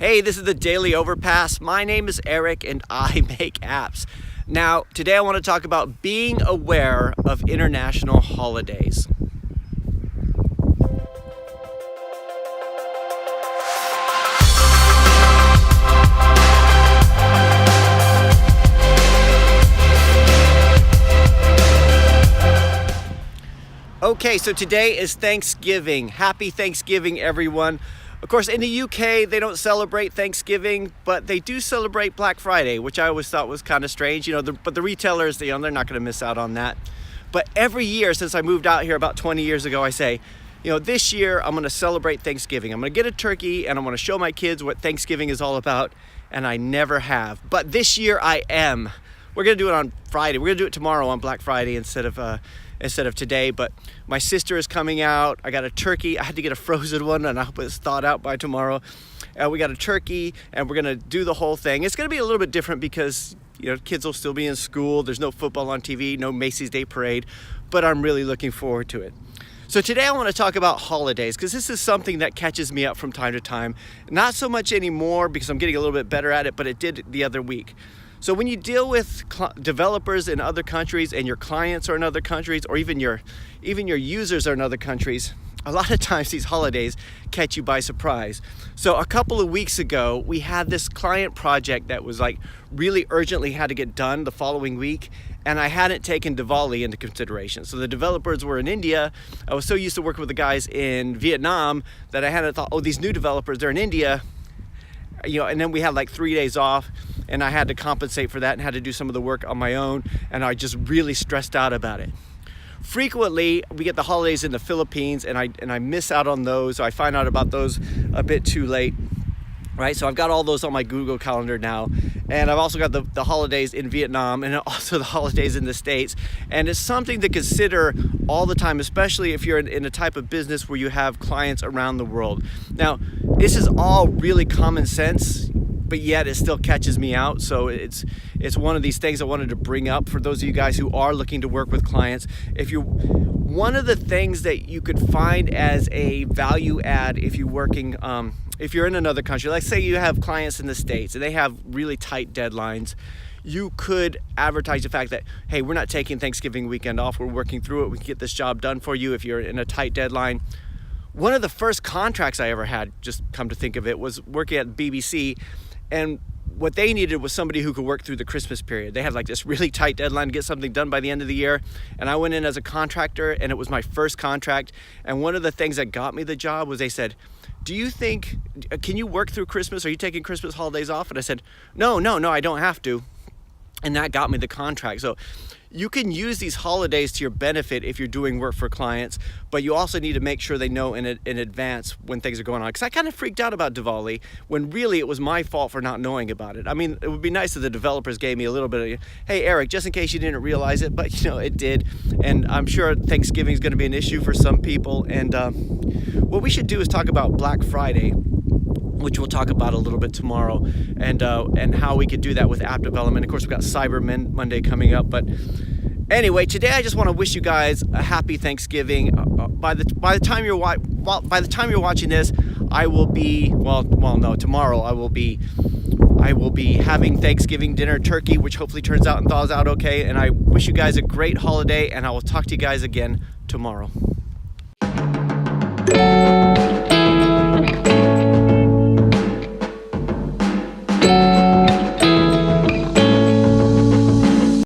Hey, this is the Daily Overpass. My name is Eric and I make apps. Now, today I want to talk about being aware of international holidays. Okay, so today is Thanksgiving. Happy Thanksgiving, everyone. Of course, in the UK, they don't celebrate Thanksgiving, but they do celebrate Black Friday, which I always thought was kind of strange, but the retailers, they're not going to miss out on that. But every year since I moved out here about 20 years ago, I say, this year I'm going to celebrate Thanksgiving. I'm going to get a turkey and I'm going to show my kids what Thanksgiving is all about, and I never have. But this year I am. We're going to do it on Friday. We're going to do it tomorrow on Black Friday instead of today. But my sister is coming out. I got a turkey. I had to get a frozen one, and I hope it's thawed out by tomorrow. We got a turkey, and we're gonna do the whole thing. It's gonna be a little bit different because kids will still be in school. There's no football on TV, no Macy's Day Parade, but I'm really looking forward to it. So today I want to talk about holidays because this is something that catches me up from time to time. Not so much anymore because I'm getting a little bit better at it, but it did the other week. So when you deal with developers in other countries and your clients are in other countries, or even your users are in other countries, a lot of times these holidays catch you by surprise. So a couple of weeks ago, we had this client project that was really urgently had to get done the following week, and I hadn't taken Diwali into consideration. So the developers were in India. I was so used to working with the guys in Vietnam that I hadn't thought, these new developers, they're in India. And then we had 3 days off, and I had to compensate for that and had to do some of the work on my own, and I just really stressed out about it. Frequently, we get the holidays in the Philippines, and I miss out on those. So I find out about those a bit too late, right? So I've got all those on my Google Calendar now, and I've also got the holidays in Vietnam and also the holidays in the States, and it's something to consider all the time, especially if you're in a type of business where you have clients around the world. Now, this is all really common sense, but yet it still catches me out. So it's one of these things I wanted to bring up for those of you guys who are looking to work with clients. One of the things that you could find as a value add if you're in another country, like say you have clients in the States and they have really tight deadlines, you could advertise the fact that, hey, we're not taking Thanksgiving weekend off, we're working through it, we can get this job done for you if you're in a tight deadline. One of the first contracts I ever had, just come to think of it, was working at BBC, and what they needed was somebody who could work through the Christmas period. They had this really tight deadline to get something done by the end of the year, and I went in as a contractor, and it was my first contract, and one of the things that got me the job was they said, can you work through Christmas? Are you taking Christmas holidays off? And I said, no, I don't have to. And that got me the contract. So you can use these holidays to your benefit if you're doing work for clients, but you also need to make sure they know in advance when things are going on. Because I kind of freaked out about Diwali when really it was my fault for not knowing about it. I mean, it would be nice if the developers gave me a little bit of, hey, Eric, just in case you didn't realize it, but it did. And I'm sure Thanksgiving is going to be an issue for some people. And what we should do is talk about Black Friday, which we'll talk about a little bit tomorrow, and how we could do that with app development. Of course, we've got Cyber Monday coming up, but anyway, today I just want to wish you guys a happy Thanksgiving. By the time you're watching this, I will be tomorrow I will be having Thanksgiving dinner turkey, which hopefully turns out and thaws out okay. And I wish you guys a great holiday, and I will talk to you guys again tomorrow.